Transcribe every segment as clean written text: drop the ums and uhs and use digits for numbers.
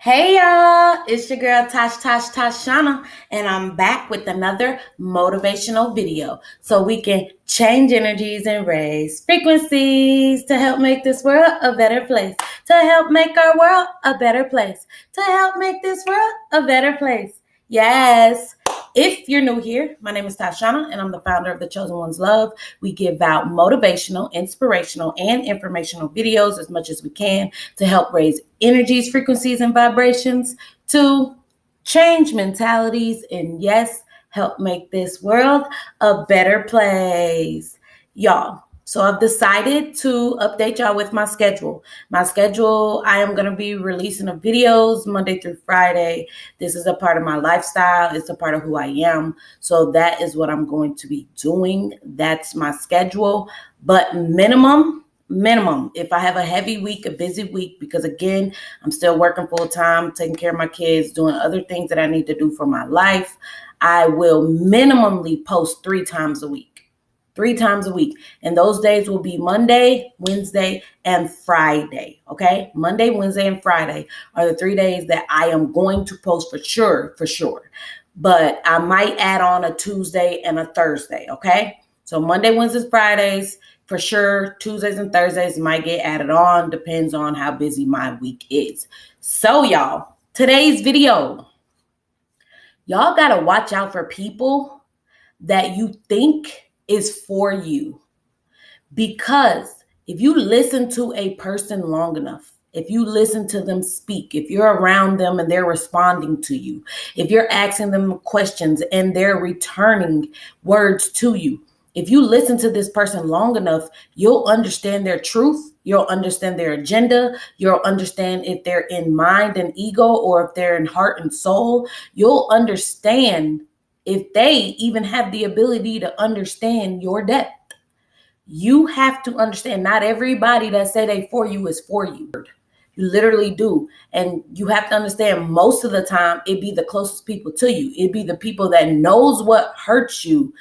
Hey y'all, it's your girl Tashana, and I'm back with another motivational video so we can change energies and raise frequencies to help make this world a better place, to help make our world a better place, to help make this world a better place. Yes. If you're new here, my name is Tashana, and I'm the founder of The Chosen One's Love. We give out motivational, inspirational, and informational videos as much as we can to help raise energies, frequencies, and vibrations, to change mentalities, and yes, help make this world a better place. Y'all, so I've decided to update y'all with my schedule. I am going to be releasing videos Monday through Friday. This is a part of my lifestyle. It's a part of who I am. So that is what I'm going to be doing. That's my schedule. But minimum, if I have a heavy week, a busy week, because again, I'm still working full time, taking care of my kids, doing other things that I need to do for my life, I will minimally post 3 times a week. 3 times a week. And those days will be Monday, Wednesday, and Friday. Okay? Monday, Wednesday, and Friday are the 3 days that I am going to post for sure. But I might add on a Tuesday and a Thursday. Okay? So Monday, Wednesdays, Fridays, for sure. Tuesdays and Thursdays might get added on. Depends on how busy my week is. So y'all, today's video, y'all got to watch out for people that you think is for you. Because if you listen to a person long enough, if you listen to them speak, if you're around them and they're responding to you, if you're asking them questions and they're returning words to you, if you listen to this person long enough, you'll understand their truth. You'll understand their agenda. You'll understand if they're in mind and ego or if they're in heart and soul. You'll understand if they even have the ability to understand your depth. You have to understand not everybody that say they for you is for you. You literally do. And you have to understand most of the time it be the closest people to you. It be the people that knows what hurts you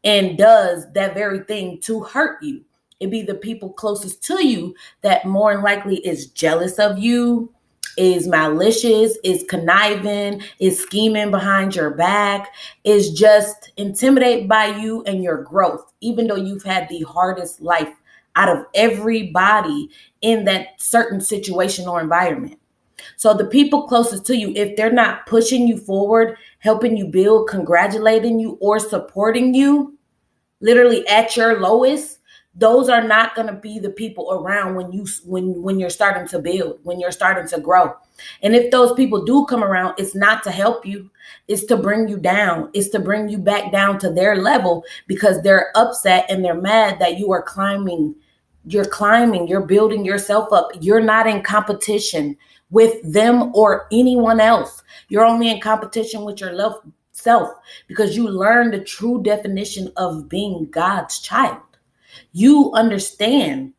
and does that very thing to hurt you. It be the people closest to you that more than likely is jealous of you, is malicious, is conniving, is scheming behind your back, is just intimidated by you and your growth, even though you've had the hardest life out of everybody in that certain situation or environment. So the people closest to you, if they're not pushing you forward, helping you build, congratulating you, or supporting you, literally at your lowest, those are not going to be the people around when you're starting to build, when you're starting to grow. And if those people do come around, it's not to help you. It's to bring you down. It's to bring you back down to their level because they're upset and they're mad that you are climbing. You're building yourself up. You're not in competition with them or anyone else. You're only in competition with your self because you learn the true definition of being God's child. You understand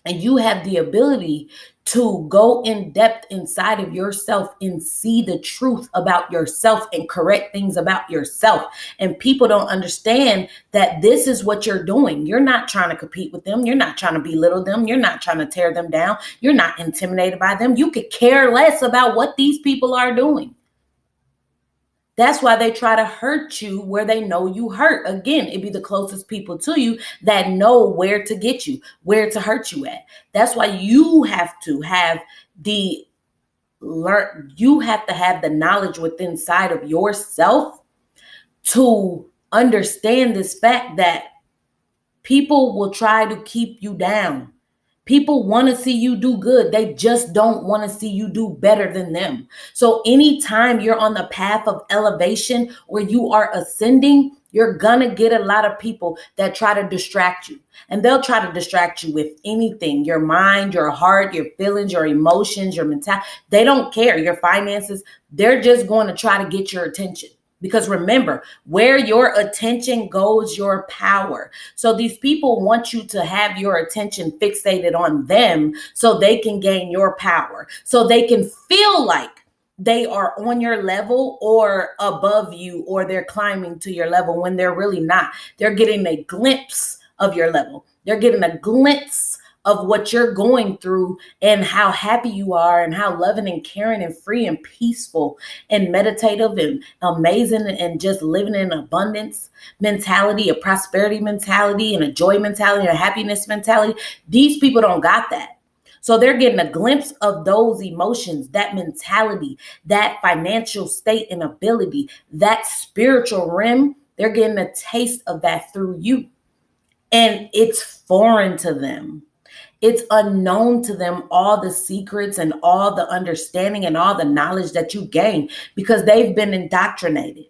and you have the ability to go in depth inside of yourself and see the truth about yourself and correct things about yourself. And people don't understand that this is what you're doing. You're not trying to compete with them. You're not trying to belittle them. You're not trying to tear them down. You're not intimidated by them. You could care less about what these people are doing. That's why they try to hurt you where they know you hurt. Again, it'd be the closest people to you that know where to get you, where to hurt you at. That's why you have to have the knowledge within inside of yourself to understand this fact that people will try to keep you down. People want to see you do good. They just don't want to see you do better than them. So anytime you're on the path of elevation or you are ascending, you're going to get a lot of people that try to distract you. And they'll try to distract you with anything, your mind, your heart, your feelings, your emotions, your mentality. They don't care. Your finances, they're just going to try to get your attention. Because remember, where your attention goes, your power. So these people want you to have your attention fixated on them so they can gain your power, so they can feel like they are on your level or above you, or they're climbing to your level when they're really not. They're getting a glimpse of your level. They're getting a glimpse of what you're going through and how happy you are and how loving and caring and free and peaceful and meditative and amazing and just living in abundance mentality, a prosperity mentality, and a joy mentality, and a happiness mentality. These people don't got that. So they're getting a glimpse of those emotions, that mentality, that financial state and ability, that spiritual realm. They're getting a taste of that through you. And it's foreign to them. It's unknown to them, all the secrets and all the understanding and all the knowledge that you gain, because they've been indoctrinated.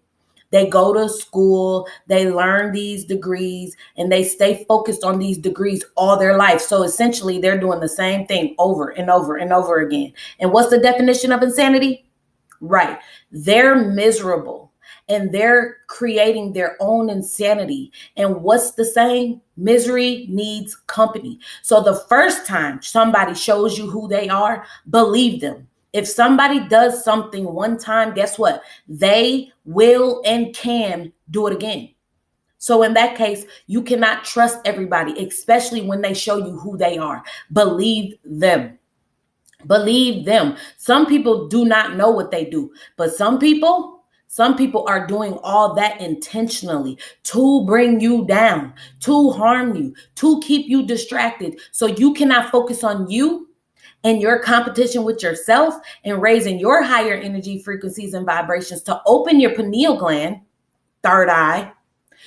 They go to school, they learn these degrees, and they stay focused on these degrees all their life. So essentially, they're doing the same thing over and over and over again. And what's the definition of insanity? Right. They're miserable and they're creating their own insanity. And what's the saying? Misery needs company. So the first time somebody shows you who they are, believe them. If somebody does something one time, guess what? They will and can do it again. So in that case, you cannot trust everybody, especially when they show you who they are. Believe them. Believe them. Some people do not know what they do, but some people are doing all that intentionally to bring you down, to harm you, to keep you distracted. So you cannot focus on you and your competition with yourself and raising your higher energy frequencies and vibrations to open your pineal gland, third eye,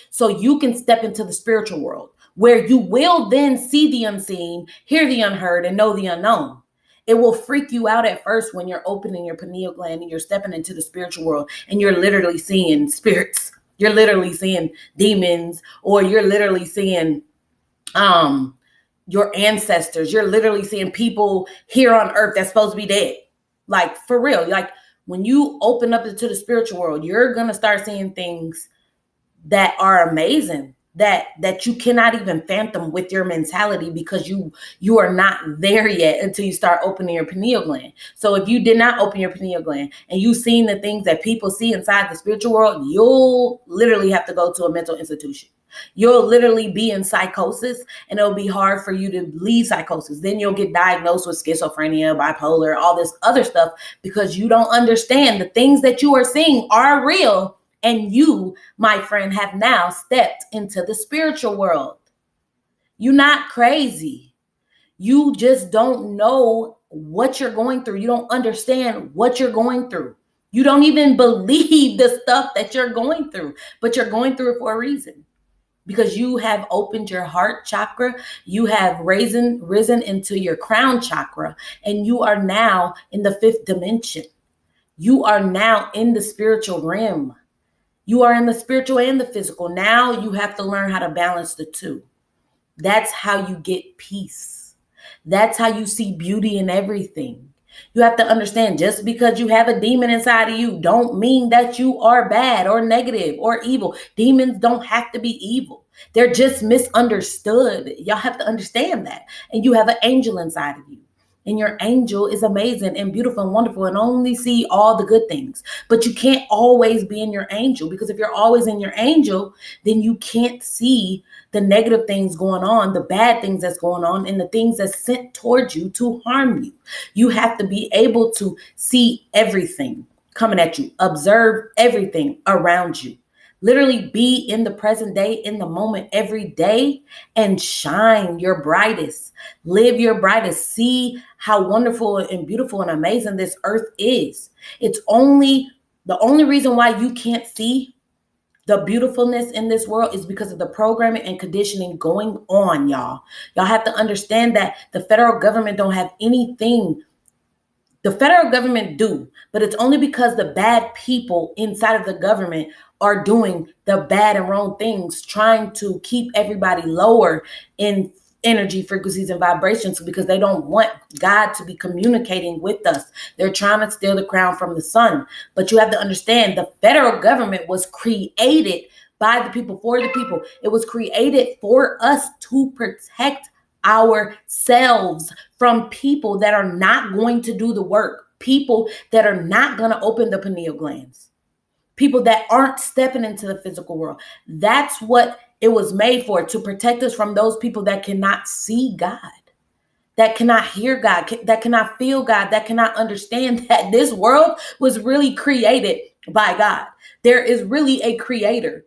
so you can step into the spiritual world where you will then see the unseen, hear the unheard, and know the unknown. It will freak you out at first when you're opening your pineal gland and you're stepping into the spiritual world and you're literally seeing spirits. You're literally seeing demons, or you're literally seeing your ancestors. You're literally seeing people here on earth that's supposed to be dead. Like, for real. Like, when you open up into the spiritual world, you're going to start seeing things that are amazing, that you cannot even fathom with your mentality, because you are not there yet until you start opening your pineal gland. So if you did not open your pineal gland and you've seen the things that people see inside the spiritual world, you'll literally have to go to a mental institution. You'll literally be in psychosis, and it'll be hard for you to leave psychosis. Then you'll get diagnosed with schizophrenia, bipolar, all this other stuff, because you don't understand the things that you are seeing are real. And you, my friend, have now stepped into the spiritual world. You're not crazy. You just don't know what you're going through. You don't understand what you're going through. You don't even believe the stuff that you're going through, but you're going through it for a reason. Because you have opened your heart chakra, you have risen into your crown chakra, and you are now in the fifth dimension. You are now in the spiritual realm. You are in the spiritual and the physical. Now you have to learn how to balance the two. That's how you get peace. That's how you see beauty in everything. You have to understand, just because you have a demon inside of you don't mean that you are bad or negative or evil. Demons don't have to be evil. They're just misunderstood. Y'all have to understand that. And you have an angel inside of you. And your angel is amazing and beautiful and wonderful and only see all the good things. But you can't always be in your angel, because if you're always in your angel, then you can't see the negative things going on, the bad things that's going on, and the things that's sent towards you to harm you. You have to be able to see everything coming at you, observe everything around you. Literally be in the present day, in the moment, every day, and shine your brightest. Live your brightest. See how wonderful and beautiful and amazing this earth is. It's only the only reason why you can't see the beautifulness in this world is because of the programming and conditioning going on, y'all. Y'all have to understand that the federal government don't have anything. The federal government do, but it's only because the bad people inside of the government are doing the bad and wrong things, trying to keep everybody lower in energy frequencies and vibrations, because they don't want God to be communicating with us. They're trying to steal the crown from the sun. But you have to understand, the federal government was created by the people, for the people. It was created for us to protect ourselves from people that are not going to do the work, people that are not going to open the pineal glands, people that aren't stepping into the physical world. That's what it was made for, to protect us from those people that cannot see God. that cannot hear God, that cannot feel God, that cannot understand that this world was really created by God. There is really a creator.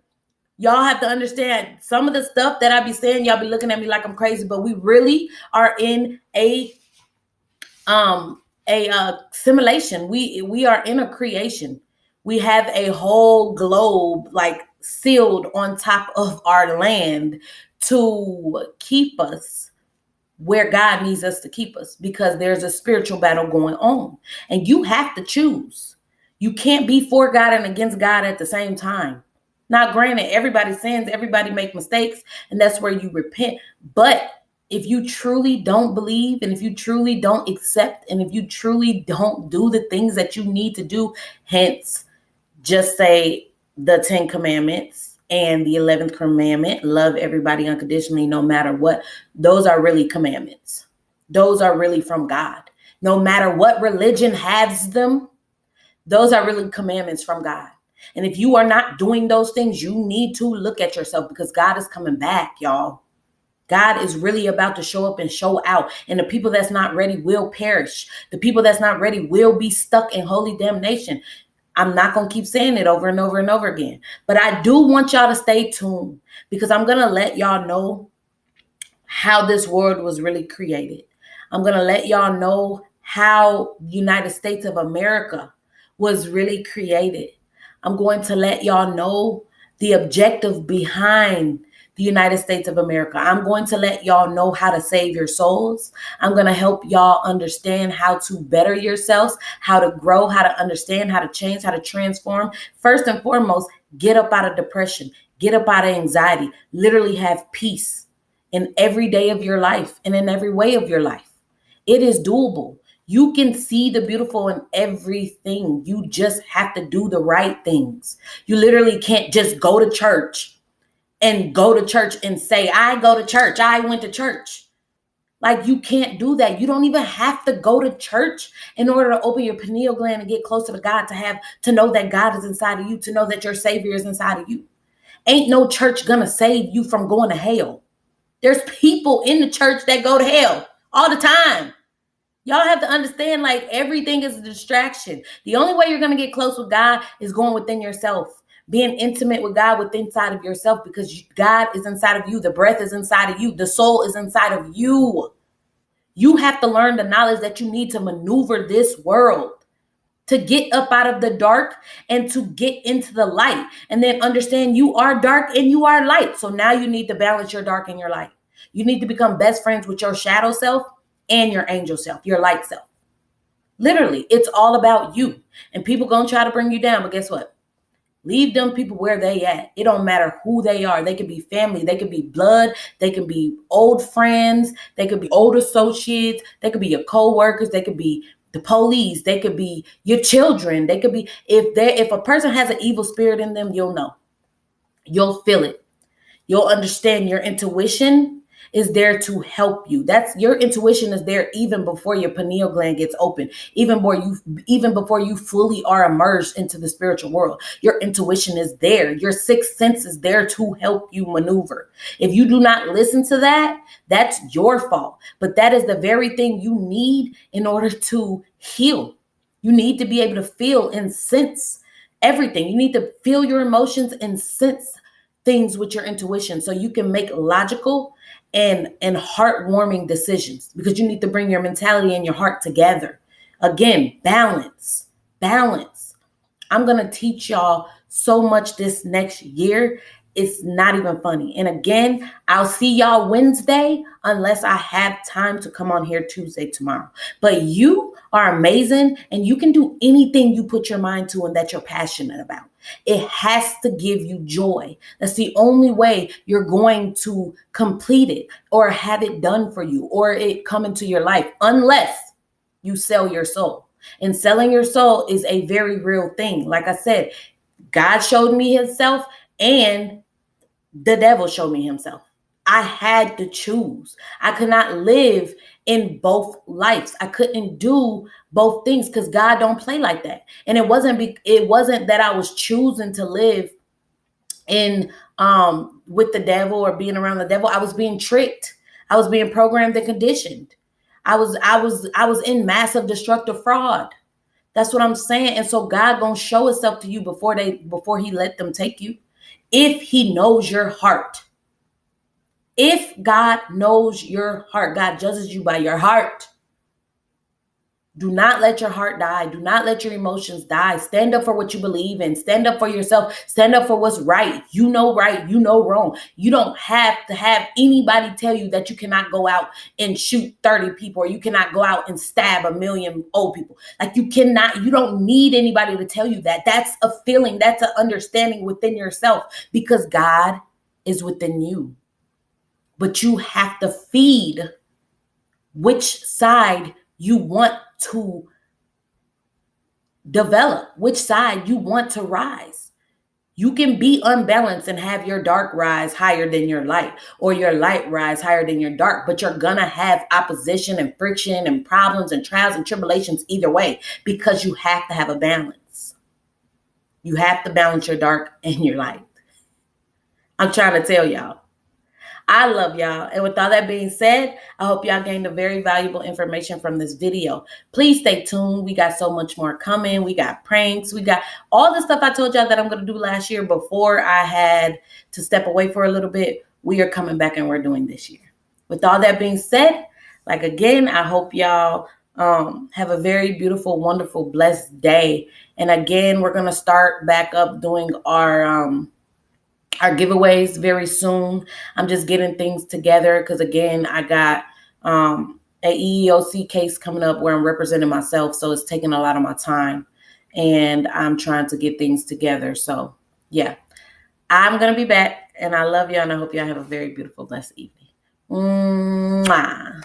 Y'all have to understand some of the stuff that I be saying, y'all be looking at me like I'm crazy, but we really are in a simulation. We are in a creation. We have a whole globe like sealed on top of our land to keep us where God needs us to keep us, because there's a spiritual battle going on and you have to choose. You can't be for God and against God at the same time. Now, granted, everybody sins, everybody make mistakes, and that's where you repent. But if you truly don't believe, and if you truly don't accept, and if you truly don't do the things that you need to do, hence just say the 10 commandments and the 11th commandment, love everybody unconditionally, no matter what. Those are really commandments. Those are really from God. No matter what religion has them, those are really commandments from God. And if you are not doing those things, you need to look at yourself, because God is coming back, y'all. God is really about to show up and show out. And the people that's not ready will perish. The people that's not ready will be stuck in holy damnation. I'm not going to keep saying it over and over and over again. But I do want y'all to stay tuned, because I'm going to let y'all know how this world was really created. I'm going to let y'all know how the United States of America was really created. I'm going to let y'all know the objective behind the United States of America. I'm going to let y'all know how to save your souls. I'm going to help y'all understand how to better yourselves, how to grow, how to understand, how to change, how to transform. First and foremost, get up out of depression, get up out of anxiety, literally have peace in every day of your life and in every way of your life. It is doable. You can see the beautiful in everything. You just have to do the right things. You literally can't just go to church and say, I go to church. I went to church. Like, you can't do that. You don't even have to go to church in order to open your pineal gland and get closer to God, to know that God is inside of you, to know that your Savior is inside of you. Ain't no church gonna save you from going to hell. There's people in the church that go to hell all the time. Y'all have to understand, like, everything is a distraction. The only way you're going to get close with God is going within yourself, being intimate with God within inside of yourself, because God is inside of you. The breath is inside of you. The soul is inside of you. You have to learn the knowledge that you need to maneuver this world, to get up out of the dark and to get into the light, and then understand you are dark and you are light. So now you need to balance your dark and your light. You need to become best friends with your shadow self and your angel self, your light self. Literally, it's all about you. And people gonna try to bring you down, but guess what? Leave them people where they at. It don't matter who they are. They could be family. They could be blood. They can be old friends. They could be old associates. They could be your co-workers. They could be the police. They could be your children. They could be, if a person has an evil spirit in them, you'll know. You'll feel it. You'll understand. Your intuition is there to help you. That's your intuition is there even before your pineal gland gets open, even before you fully are immersed into the spiritual world. Your intuition is there. Your sixth sense is there to help you maneuver. If you do not listen to that, that's your fault. But that is the very thing you need in order to heal. You need to be able to feel and sense everything. You need to feel your emotions and sense things with your intuition, so you can make logical and heartwarming decisions, because you need to bring your mentality and your heart together. Again, balance. I'm going to teach y'all so much this next year. It's not even funny. And again, I'll see y'all Wednesday, unless I have time to come on here Tuesday tomorrow. But you are amazing, and you can do anything you put your mind to and that you're passionate about. It has to give you joy. That's the only way you're going to complete it or have it done for you or it come into your life, unless you sell your soul. And selling your soul is a very real thing. Like I said, God showed me himself and the devil showed me himself. I had to choose. I could not live in both lives. I couldn't do both things, because God don't play like that. And it wasn't that I was choosing to live in with the devil or being around the devil. I was being tricked. I was being programmed and conditioned. I was in massive destructive fraud. That's what I'm saying. And so God gonna show himself to you before he let them take you. If he knows your heart. If God knows your heart, God judges you by your heart. Do not let your heart die. Do not let your emotions die. Stand up for what you believe in. Stand up for yourself. Stand up for what's right. You know right. You know wrong. You don't have to have anybody tell you that you cannot go out and shoot 30 people or you cannot go out and stab 1 million old people. Like you don't need anybody to tell you that. That's a feeling. That's an understanding within yourself because God is within you. But you have to feed which side you want to develop, which side you want to rise. You can be unbalanced and have your dark rise higher than your light or your light rise higher than your dark, but you're going to have opposition and friction and problems and trials and tribulations either way because you have to have a balance. You have to balance your dark and your light. I'm trying to tell y'all. I love y'all. And with all that being said, I hope y'all gained a very valuable information from this video. Please stay tuned. We got so much more coming. We got pranks. We got all the stuff I told y'all that I'm going to do last year before I had to step away for a little bit. We are coming back and we're doing this year. With all that being said, like again, I hope y'all have a very beautiful, wonderful, blessed day. And again, we're going to start back up doing our giveaways very soon. I'm just getting things together because again, I got a EEOC case coming up where I'm representing myself. So it's taking a lot of my time and I'm trying to get things together. So yeah, I'm going to be back and I love y'all and I hope y'all have a very beautiful, blessed evening. Mwah.